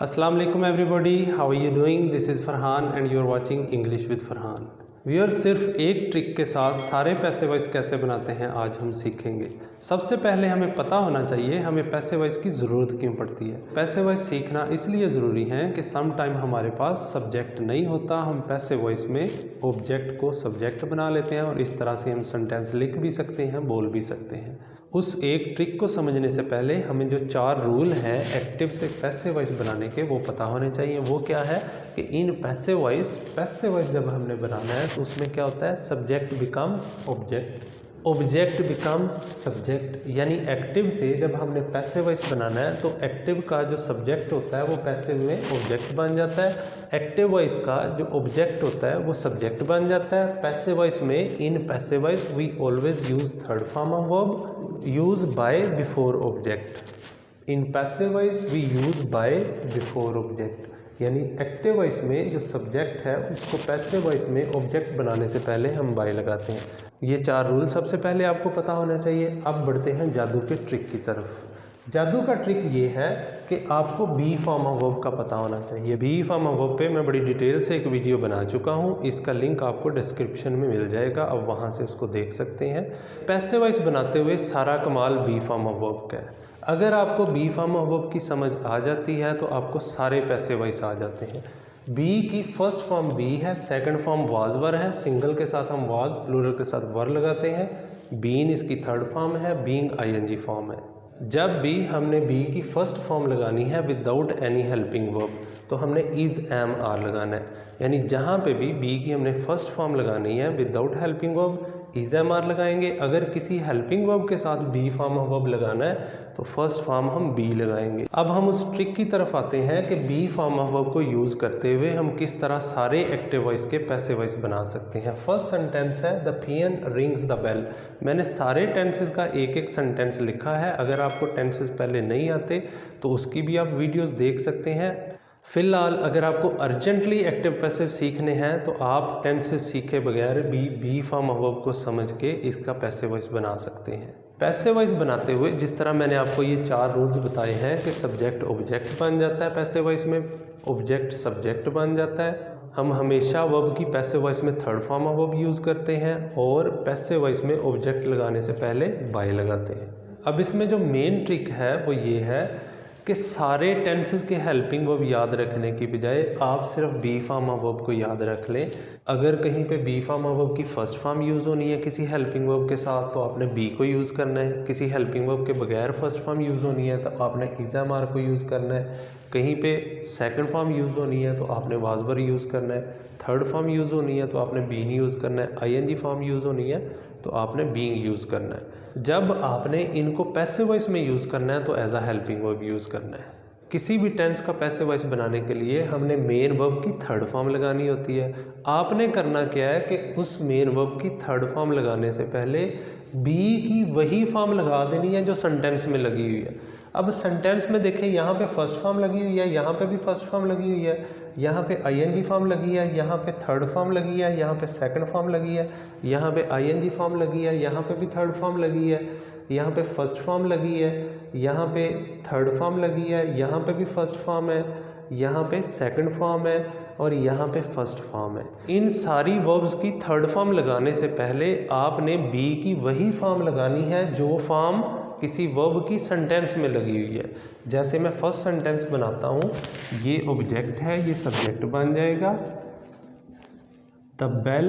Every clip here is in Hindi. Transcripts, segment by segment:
Assalamu alaikum everybody, how are you doing? This is Farhan and you are watching English with Farhan. Viewers, सिर्फ एक ट्रिक के साथ सारे पैसे वाइज कैसे बनाते हैं आज हम सीखेंगे। सबसे पहले हमें पता होना चाहिए हमें पैसे वाइज की ज़रूरत क्यों पड़ती है। पैसे वाइज सीखना इसलिए ज़रूरी है कि सम टाइम हमारे पास सब्जेक्ट नहीं होता, हम पैसे वाइज में ऑब्जेक्ट को सब्जेक्ट बना लेते हैं और इस तरह से हम सेंटेंस लिख भी सकते हैं, बोल भी सकते हैं। उस एक ट्रिक को समझने से पहले हमें जो 4 रूल हैं एक्टिव से पैसे वाइज बनाने के वो पता होने चाहिए। वो क्या है कि इन पैसे वाइज जब हमने बनाना है तो उसमें क्या होता है, subject becomes object, object becomes subject. यानी एक्टिव से जब हमने पैसे वाइज बनाना है तो एक्टिव का जो सब्जेक्ट होता है वो पैसिव में ऑब्जेक्ट बन जाता है, एक्टिव वाइज का जो ऑब्जेक्ट होता है वो सब्जेक्ट बन जाता है। पैसे वाइज में in passive voice we always use third form of verb use by before object. In passive voice we use by before object, यानी एक्टिव वाइज में जो सब्जेक्ट है उसको पैसिव वाइज में ऑब्जेक्ट बनाने से पहले हम बाय लगाते हैं। ये 4 रूल सबसे पहले आपको पता होना चाहिए। अब बढ़ते हैं जादू के ट्रिक की तरफ। जादू का ट्रिक ये है कि आपको बी फॉर्म ऑफ वर्ब का पता होना चाहिए। बी फॉर्म ऑफ वर्ब पे मैं बड़ी डिटेल से एक वीडियो बना चुका हूँ, इसका लिंक आपको डिस्क्रिप्शन में मिल जाएगा, अब वहाँ से उसको देख सकते हैं। पैसे वाइज बनाते हुए सारा कमाल बी फॉर्म ऑफ वर्ब का है। अगर आपको बी फॉर्म ऑफ वर्ब की समझ आ जाती है तो आपको सारे पैसे वाइज आ जाते हैं। बी की फर्स्ट फॉर्म बी है, सेकंड फॉर्म वाज वर है, सिंगल के साथ हम वाज, प्लूरल के साथ वर लगाते हैं। बीन इसकी थर्ड फॉर्म है, बीइंग आईएनजी फॉर्म है। जब भी हमने बी की फर्स्ट फॉर्म लगानी है विदाउट एनी हेल्पिंग वर्ब तो हमने इज एम आर लगाना है। यानी जहाँ पे भी बी की हमने फर्स्ट फॉर्म लगानी है without helping verb is am are लगाएंगे। अगर किसी हेल्पिंग वर्ब के साथ बी फॉर्म ऑफ वर्ब लगाना है तो फर्स्ट फॉर्म हम बी लगाएंगे। अब हम उस ट्रिक की तरफ आते हैं कि बी फॉर्म ऑफ वर्ब को यूज़ करते हुए हम किस तरह सारे एक्टिव वॉइस के पैसिव वॉइस बना सकते हैं। फर्स्ट सेंटेंस है the peon rings the bell. मैंने सारे टेंसेस का एक एक सेंटेंस लिखा है, अगर आपको टेंसेस पहले नहीं आते तो उसकी भी आप वीडियोज़ देख सकते हैं। फिलहाल अगर आपको अर्जेंटली एक्टिव पैसिव सीखने हैं तो आप टेंसेस सीखे बगैर भी बी फॉर्म ऑफ वर्ब को समझ के इसका पैसिव वॉइस बना सकते हैं। पैसिव वॉइस बनाते हुए जिस तरह मैंने आपको ये 4 रूल्स बताए हैं कि सब्जेक्ट ऑब्जेक्ट बन जाता है, पैसिव वॉइस में ऑब्जेक्ट सब्जेक्ट बन जाता है। हम हमेशा वर्ब की पैसिव वॉइस में third form of verb use करते हैं और पैसिव वॉइस में ऑब्जेक्ट लगाने से पहले बाय लगाते हैं। अब इसमें जो मेन ट्रिक है वो ये है कि सारे टेंसेस के हेल्पिंग वर्ब याद रखने की बजाय आप सिर्फ बी फॉर्म ऑफ वर्ब को याद रख लें। अगर कहीं पे बी फॉर्म ऑफ वर्ब की फर्स्ट फॉर्म यूज़ होनी है किसी हेल्पिंग वर्ब के साथ तो आपने बी को यूज़ करना है। किसी हेल्पिंग वर्ब के बगैर फर्स्ट फॉर्म यूज़ होनी है तो आपने इज एम आर को यूज़ करना है। कहीं पे सेकंड फॉर्म यूज़ होनी है तो आपने वाज वर यूज़ करना है। थर्ड फॉर्म यूज़ होनी है तो आपने बीन यूज़ करना है। आईएनजी फॉर्म यूज़ होनी है तो आपने बीइंग यूज़ करना है। जब आपने इनको पैसिव वॉइस में यूज़ करना है तो as a helping verb use करना है। किसी भी टेंस का पैसिव वॉइस बनाने के लिए हमने मेन वर्ब की थर्ड फॉर्म लगानी होती है। आपने करना क्या है कि उस मेन वर्ब की थर्ड फॉर्म लगाने से पहले बी की वही फॉर्म लगा देनी है जो सेंटेंस में लगी हुई है। अब सेंटेंस में देखें, यहाँ पे फर्स्ट फॉर्म लगी हुई है, यहाँ पे भी फर्स्ट फॉर्म लगी हुई है, यहाँ पे आईएनजी फॉर्म लगी है, यहाँ पे थर्ड फॉर्म लगी है, यहाँ पे सेकंड फॉर्म लगी है, यहाँ पे आईएनजी फॉर्म लगी है, यहाँ पे भी थर्ड फॉर्म लगी है, यहाँ पे फर्स्ट फॉर्म लगी है, यहाँ पे थर्ड फॉर्म लगी है, यहाँ पे भी फर्स्ट फॉर्म है, यहाँ पे सेकंड फॉर्म है और यहाँ पे फर्स्ट फॉर्म है। इन सारी वर्ब्स की थर्ड फॉर्म लगाने से पहले आपने बी की वही फॉर्म लगानी है जो फॉर्म किसी वर्ब की सेंटेंस में लगी हुई है। जैसे मैं फर्स्ट सेंटेंस बनाता हूँ, ये ऑब्जेक्ट है, ये सब्जेक्ट बन जाएगा द बेल,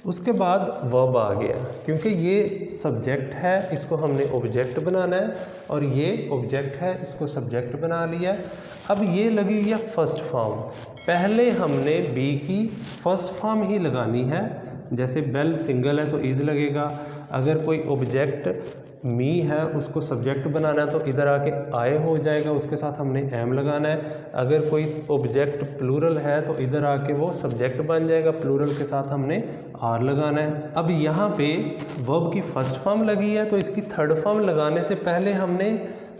उसके बाद वर्ब आ गया। क्योंकि ये सब्जेक्ट है इसको हमने ऑब्जेक्ट बनाना है और ये ऑब्जेक्ट है इसको सब्जेक्ट बना लिया। अब ये लगी हुई है फर्स्ट फॉर्म, पहले हमने बी की फर्स्ट फॉर्म ही लगानी है। जैसे बेल सिंगल है तो इज लगेगा, अगर कोई ऑब्जेक्ट मी है उसको सब्जेक्ट बनाना है तो इधर आके आए हो जाएगा, उसके साथ हमने एम लगाना है। अगर कोई ऑब्जेक्ट प्लूरल है तो इधर आके वो सब्जेक्ट बन जाएगा, प्लूरल के साथ हमने आर लगाना है। अब यहाँ पे वर्ब की फर्स्ट फॉर्म लगी है तो इसकी थर्ड फॉर्म लगाने से पहले हमने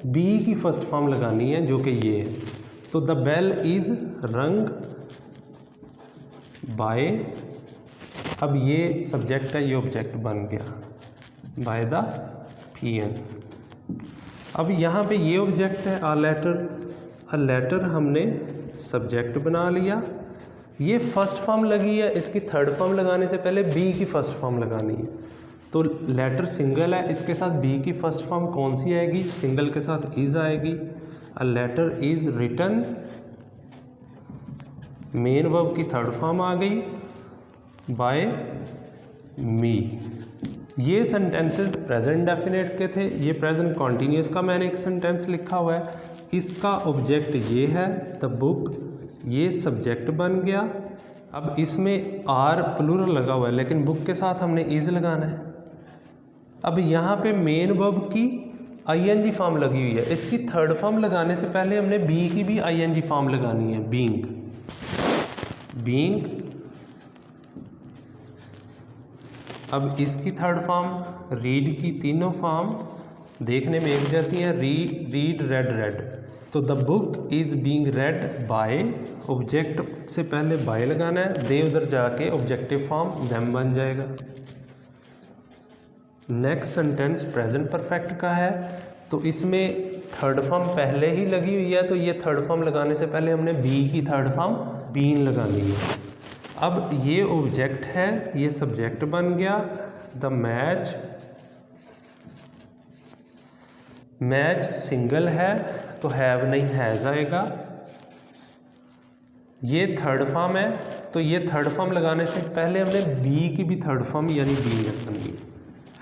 बी की फर्स्ट फॉर्म लगानी है जो कि ये है। तो द बेल इज रंग बाय, अब ये सब्जेक्ट है, ये ऑब्जेक्ट बन गया बाय द पियन। अब यहाँ पे ये ऑब्जेक्ट है अ लेटर हमने सब्जेक्ट बना लिया। ये फर्स्ट फॉर्म लगी है, इसकी थर्ड फॉर्म लगाने से पहले बी की फर्स्ट फॉर्म लगानी है। तो लेटर सिंगल है, इसके साथ बी की फर्स्ट फॉर्म कौन सी आएगी? सिंगल के साथ इज आएगी। A letter is written, main verb की थर्ड फॉर्म आ गई बाय मी। ये सेंटेंसेस प्रेजेंट डेफिनेट के थे, ये प्रेजेंट कॉन्टीन्यूस का मैंने एक सेंटेंस लिखा हुआ है। इसका ऑब्जेक्ट ये है द बुक, ये सब्जेक्ट बन गया। अब इसमें आर प्लूरल लगा हुआ है लेकिन बुक के साथ हमने इज लगाना है। अब यहाँ पे मेन वर्ब की आईएनजी फॉर्म लगी हुई है, इसकी थर्ड फॉर्म लगाने से पहले हमने बी की भी आईएनजी फॉर्म लगानी है, बीइंग। अब इसकी थर्ड फॉर्म, रीड की तीनों फॉर्म देखने में एक जैसी हैं, रीड, रेड, रेड। तो the book is being read by, object से पहले बाय लगाना है, दे उधर जाके ऑब्जेक्टिव फॉर्म देम बन जाएगा। नेक्स्ट सेंटेंस प्रेजेंट परफेक्ट का है, तो इसमें थर्ड फॉर्म पहले ही लगी हुई है, तो ये थर्ड फॉर्म लगाने से पहले हमने बी की थर्ड फॉर्म बीन लगानी है। अब ये ऑब्जेक्ट है, ये सब्जेक्ट बन गया। द मैच सिंगल है तो हैव नहीं हैज आएगा। ये थर्ड फॉर्म है, तो ये थर्ड फॉर्म लगाने से पहले हमने बी की भी थर्ड फॉर्म यानी बीन लगानी है।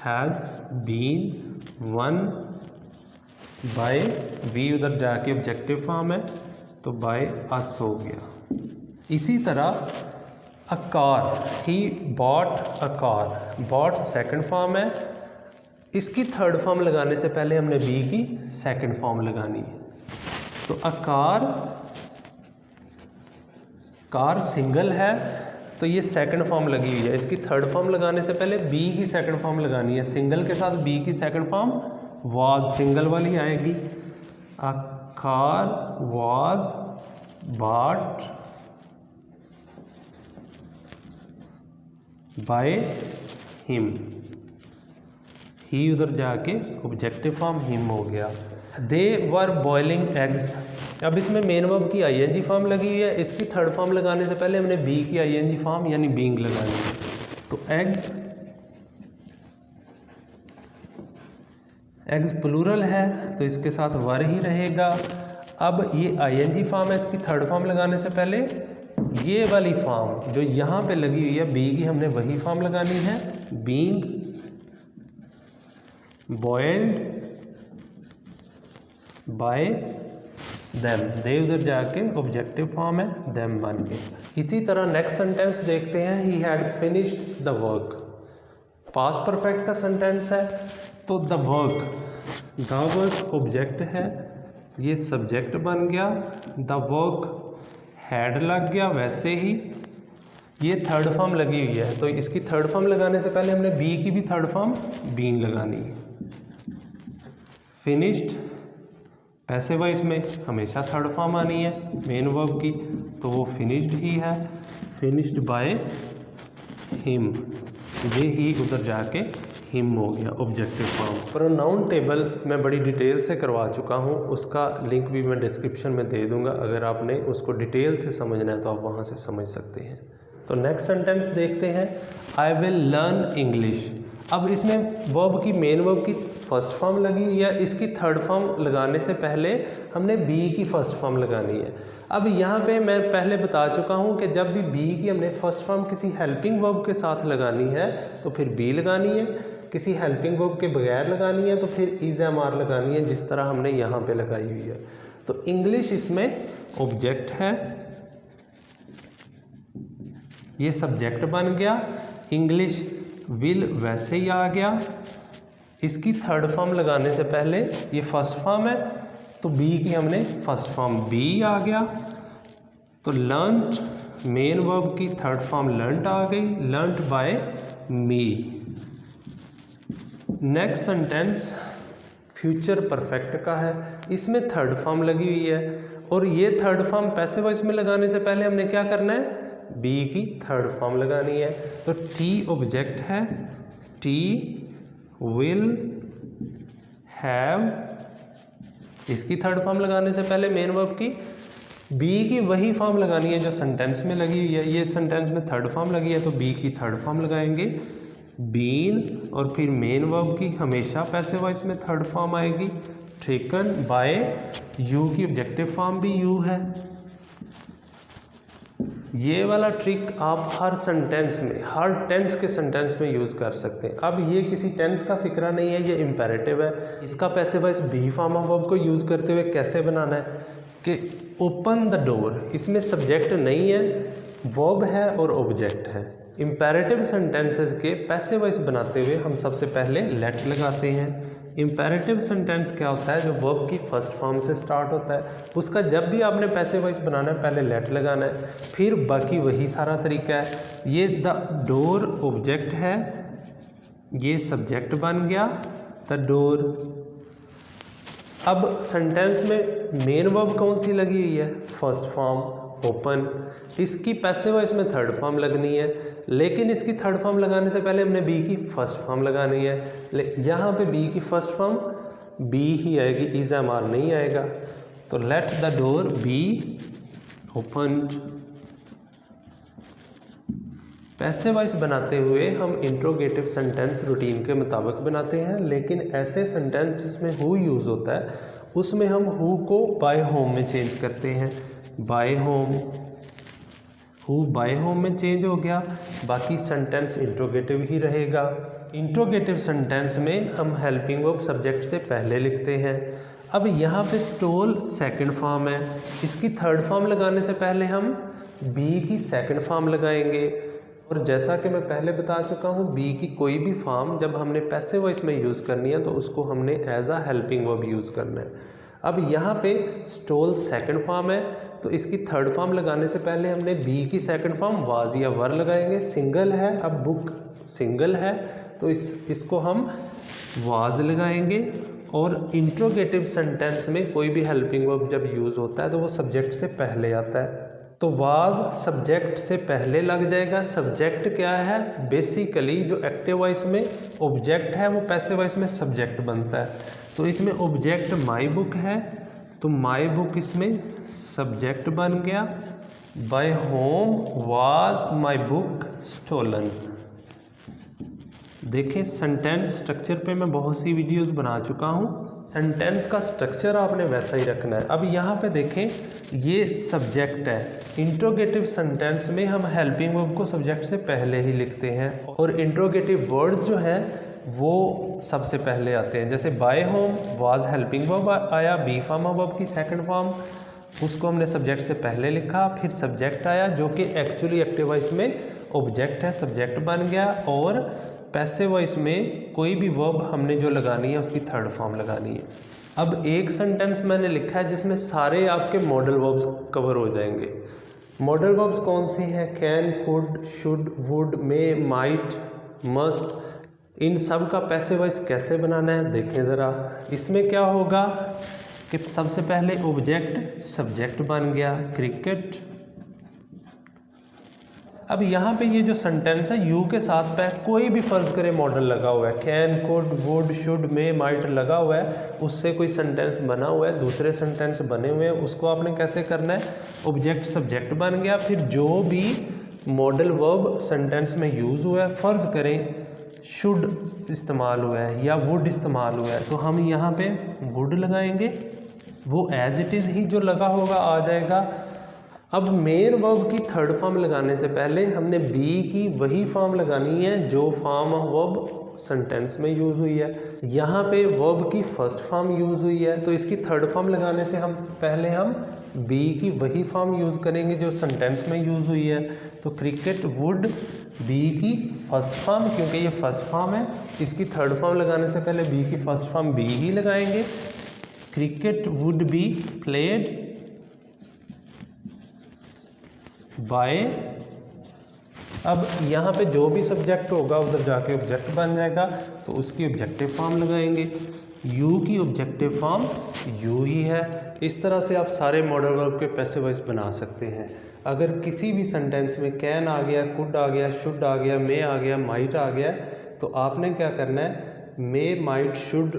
हैज़ बीन वन बाय, बी उधर जाके ऑब्जेक्टिव फॉर्म है तो बाय अस हो गया। इसी तरह a car, he bought a car, bought second form है, इसकी थर्ड फॉर्म लगाने से पहले हमने बी की सेकंड फॉर्म लगानी है। तो अ कार सिंगल है तो ये सेकंड फॉर्म लगी हुई है, इसकी थर्ड फॉर्म लगाने से पहले बी की सेकंड फॉर्म लगानी है। सिंगल के साथ बी की सेकंड फॉर्म वाज सिंगल वाली आएगी। A car was bought by him, ही उधर जाके ऑब्जेक्टिव फॉर्म हिम हो गया। दे वर बॉइलिंग एग्स, अब इसमें मेन वर्ब की आईएनजी फॉर्म लगी हुई है, इसकी थर्ड फॉर्म लगाने से पहले हमने बी की आईएनजी फॉर्म यानी बीइंग लगानी है। तो एग्स प्लूरल है तो इसके साथ वर ही रहेगा। अब ये आईएनजी फॉर्म है, इसकी थर्ड फॉर्म लगाने से पहले ये वाली फॉर्म जो यहाँ पे लगी हुई है बी की, हमने वही फॉर्म लगानी है, बीइंग बॉइल्ड बाय देम, दे उधर जाके ऑब्जेक्टिव फॉर्म है, देम बन गए। इसी तरह नेक्स्ट सेंटेंस देखते हैं, he had finished the work, past perfect का सेंटेंस है। तो द वर्क ऑब्जेक्ट है, ये सब्जेक्ट बन गया। द वर्क हैड लग गया वैसे ही, ये थर्ड फॉर्म लगी हुई है तो इसकी थर्ड फॉर्म लगाने से पहले हमने बी की भी थर्ड फॉर्म बीन लगानी है। फिनिश्ड पैसिव वॉइस में हमेशा थर्ड फॉर्म आनी है मेन वर्ब की, तो वो फिनिश्ड ही है, फिनिश्ड बाय हिम, ये ही उधर जाके हिम हो गया ऑब्जेक्टिव फॉर्म। प्रोनाउन टेबल मैं बड़ी डिटेल से करवा चुका हूँ, उसका लिंक भी मैं डिस्क्रिप्शन में दे दूँगा, अगर आपने उसको डिटेल से समझना है तो आप वहाँ से समझ सकते हैं। तो नेक्स्ट सेंटेंस देखते हैं, आई विल लर्न इंग्लिश। अब इसमें वर्ब की मेन वर्ब की फर्स्ट फॉर्म लगी या इसकी थर्ड फॉर्म लगाने से पहले हमने बी की फर्स्ट फॉर्म लगानी है। अब यहाँ पे मैं पहले बता चुका हूँ कि जब भी बी की हमने फर्स्ट फॉर्म किसी हेल्पिंग वर्ब के साथ लगानी है तो फिर बी लगानी है, किसी हेल्पिंग वर्ब के बगैर लगानी है तो फिर इज एम आर लगानी है, जिस तरह हमने यहाँ पे लगाई हुई है। तो इंग्लिश इसमें ऑब्जेक्ट है, ये सब्जेक्ट बन गया। इंग्लिश विल वैसे ही आ गया, इसकी थर्ड फॉर्म लगाने से पहले ये फर्स्ट फॉर्म है तो बी की हमने फर्स्ट फॉर्म बी आ गया। तो लर्नड मेन वर्ब की थर्ड फॉर्म लर्नड आ गई, लर्नड बाय मी। नेक्स्ट सेंटेंस फ्यूचर परफेक्ट का है, इसमें थर्ड फॉर्म लगी हुई है और ये थर्ड फॉर्म पैसिव वॉइस में लगाने से पहले हमने क्या करना है, बी की थर्ड फॉर्म लगानी है। तो टी ऑब्जेक्ट है, टी विल हैव इसकी थर्ड फॉर्म लगाने से पहले मेन वर्ब की बी की वही फॉर्म लगानी है जो सेंटेंस में लगी हुई है। ये सेंटेंस में थर्ड फॉर्म लगी है तो बी की थर्ड फॉर्म लगाएंगे बीन, और फिर मेन वर्ब की हमेशा पैसिव वॉइस में थर्ड फॉर्म आएगी टेकन बाय, यू की ऑब्जेक्टिव फॉर्म भी यू है। ये वाला ट्रिक आप हर सेंटेंस में, हर टेंस के सेंटेंस में यूज़ कर सकते हैं। अब ये किसी टेंस का फिक्रा नहीं है, ये इम्पेरेटिव है। इसका passive voice be form of verb को यूज़ करते हुए कैसे बनाना है कि ओपन द डोर, इसमें सब्जेक्ट नहीं है, वर्ब है और ऑब्जेक्ट है। इम्पेरेटिव सेंटेंसेस के पैसिव वॉइस बनाते हुए हम सबसे पहले लेट लगाते हैं। इम्पेरेटिव सेंटेंस क्या होता है, जो वर्ब की फर्स्ट फॉर्म से स्टार्ट होता है, उसका जब भी आपने पैसिव वॉइस बनाना है पहले लेट लगाना है, फिर बाकी वही सारा तरीका है। ये द डोर ऑब्जेक्ट है, ये सब्जेक्ट बन गया द डोर। अब सेंटेंस में मेन वर्ब कौन सी लगी हुई है, फर्स्ट फॉर्म ओपन, इसकी पैसिव वॉइस में थर्ड फॉर्म लगनी है, लेकिन इसकी थर्ड फॉर्म लगाने से पहले हमने बी की फर्स्ट फॉर्म लगानी है। यहाँ पे बी की फर्स्ट फॉर्म बी ही आएगी, इज एम आर नहीं आएगा। तो let the door be opened. Passive voice बनाते हुए हम इंट्रोगेटिव सेंटेंस रूटीन के मुताबिक बनाते हैं, लेकिन ऐसे सेंटेंस जिसमें हु यूज़ होता है उसमें हम हु को बाय होम में चेंज करते हैं। By whom, who by whom में चेंज हो गया, बाकी सेंटेंस इंट्रोगेटिव ही रहेगा। इंट्रोगेटिव सेंटेंस में हम हेल्पिंग वर्ब सब्जेक्ट से पहले लिखते हैं। अब यहाँ पे स्टोल सेकंड फॉर्म है, इसकी थर्ड फॉर्म लगाने से पहले हम बी की सेकंड फॉर्म लगाएंगे। और जैसा कि मैं पहले बता चुका हूँ, बी की कोई भी फॉर्म जब हमने पैसिव वॉइस में यूज़ करनी है तो उसको हमने as a helping verb use करना है। अब यहाँ पे स्टोल सेकंड फॉर्म है तो इसकी थर्ड फॉर्म लगाने से पहले हमने बी की सेकंड फॉर्म वाज या वर लगाएंगे। सिंगल है, अब बुक सिंगल है तो इसको हम वाज लगाएंगे। और इंट्रोगेटिव सेंटेंस में कोई भी हेल्पिंग वर्ब जब यूज़ होता है तो वो सब्जेक्ट से पहले आता है, तो वाज सब्जेक्ट से पहले लग जाएगा। सब्जेक्ट क्या है, बेसिकली जो एक्टिव वॉइस में ऑब्जेक्ट है वो पैसिव वॉइस में सब्जेक्ट बनता है। तो इसमें ऑब्जेक्ट माई बुक है तो माई बुक इसमें सब्जेक्ट बन गया। By whom was my book stolen. देखें सेंटेंस स्ट्रक्चर पे मैं बहुत सी वीडियोस बना चुका हूँ, सेंटेंस का स्ट्रक्चर आपने वैसा ही रखना है। अब यहाँ पे देखें ये सब्जेक्ट है, इंट्रोगेटिव सेंटेंस में हम हेल्पिंग वर्ब को सब्जेक्ट से पहले ही लिखते हैं और इंट्रोगेटिव वर्ड्स जो है वो सबसे पहले आते हैं। जैसे by whom was helping verb आया, बी फॉर्म ऑफ वर्ब की सेकंड फॉर्म, उसको हमने सब्जेक्ट से पहले लिखा, फिर सब्जेक्ट आया जो कि एक्चुअली एक्टिव वॉइस में ऑब्जेक्ट है, सब्जेक्ट बन गया। और पैसिव वॉइस में कोई भी वर्ब हमने जो लगानी है उसकी थर्ड फॉर्म लगानी है। अब एक सेंटेंस मैंने लिखा है जिसमें सारे आपके मॉडल वर्ब्स कवर हो जाएंगे। मॉडल वर्ब्स कौन से हैं, can, could, should, would, may, might, must, इन सब का पैसिव वॉइस कैसे बनाना है देखें ज़रा। इसमें क्या होगा कि सबसे पहले ऑब्जेक्ट सब्जेक्ट बन गया, क्रिकेट। अब यहाँ पे ये जो सेंटेंस है यू के साथ पे कोई भी फर्ज करे मॉडल लगा हुआ है, can, could, would, should, may, might लगा हुआ है, उससे कोई सेंटेंस बना हुआ है, दूसरे सेंटेंस बने हुए हैं, उसको आपने कैसे करना है, ऑब्जेक्ट सब्जेक्ट बन गया। फिर जो भी मॉडल वर्ब सेंटेंस में यूज़ हुआ है, फ़र्ज़ करें शुड इस्तेमाल हुआ है या वुड इस्तेमाल हुआ है तो हम यहाँ पे वुड लगाएंगे, वो एज इट इज़ ही जो लगा होगा आ जाएगा। अब मेन वर्ब की थर्ड फॉर्म लगाने से पहले हमने बी की वही फॉर्म लगानी है जो फॉर्म ऑफ वर्ब सेंटेंस में यूज़ हुई है। यहाँ पे वर्ब की फर्स्ट फॉर्म यूज़ हुई है तो इसकी थर्ड फॉर्म लगाने से पहले हम बी की वही फॉर्म यूज़ करेंगे जो सेंटेंस में यूज़ हुई है। तो क्रिकेट वुड बी की फर्स्ट फॉर्म, क्योंकि ये फर्स्ट फॉर्म है, इसकी थर्ड फॉर्म लगाने से पहले बी की फर्स्ट फॉर्म बी ही लगाएंगे। Cricket would be played by. अब यहाँ पे जो भी सब्जेक्ट होगा उधर जाके ऑब्जेक्ट बन जाएगा तो उसकी ऑब्जेक्टिव फॉर्म लगाएंगे। यू की ऑब्जेक्टिव फॉर्म यू ही है। इस तरह से आप सारे मॉडल वर्ब के पैसिव वॉइस बना सकते हैं। अगर किसी भी सेंटेंस में कैन आ गया, कुड आ गया, शुड आ गया, मे आ गया, माइट आ गया तो आपने क्या करना है, मे, माइट, शुड,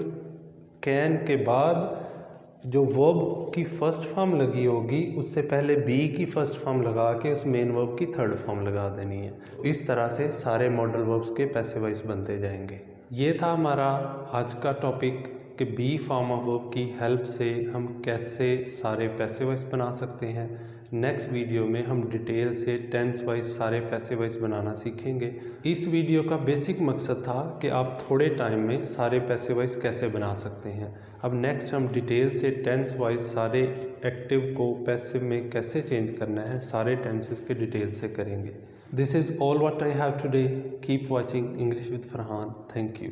कैन के बाद जो वर्ब की फर्स्ट फॉर्म लगी होगी उससे पहले बी की फर्स्ट फॉर्म लगा के उस मेन वर्ब की थर्ड फॉर्म लगा देनी है। इस तरह से सारे मॉडल वर्ब्स के पैसिव वॉइस बनते जाएंगे। ये था हमारा आज का टॉपिक कि बी फॉर्म ऑफ वर्ब की हेल्प से हम कैसे सारे पैसिव वॉइस बना सकते हैं। नेक्स्ट वीडियो में हम डिटेल से टेंस वाइज सारे पैसिव वॉइस बनाना सीखेंगे। इस वीडियो का बेसिक मकसद था कि आप थोड़े टाइम में सारे पैसिव वॉइस कैसे बना सकते हैं। अब नेक्स्ट हम डिटेल से टेंस वाइज सारे एक्टिव को पैसिव में कैसे चेंज करना है सारे टेंसेस के डिटेल से करेंगे। This is all what I have today. Keep watching English with Farhan. Thank you.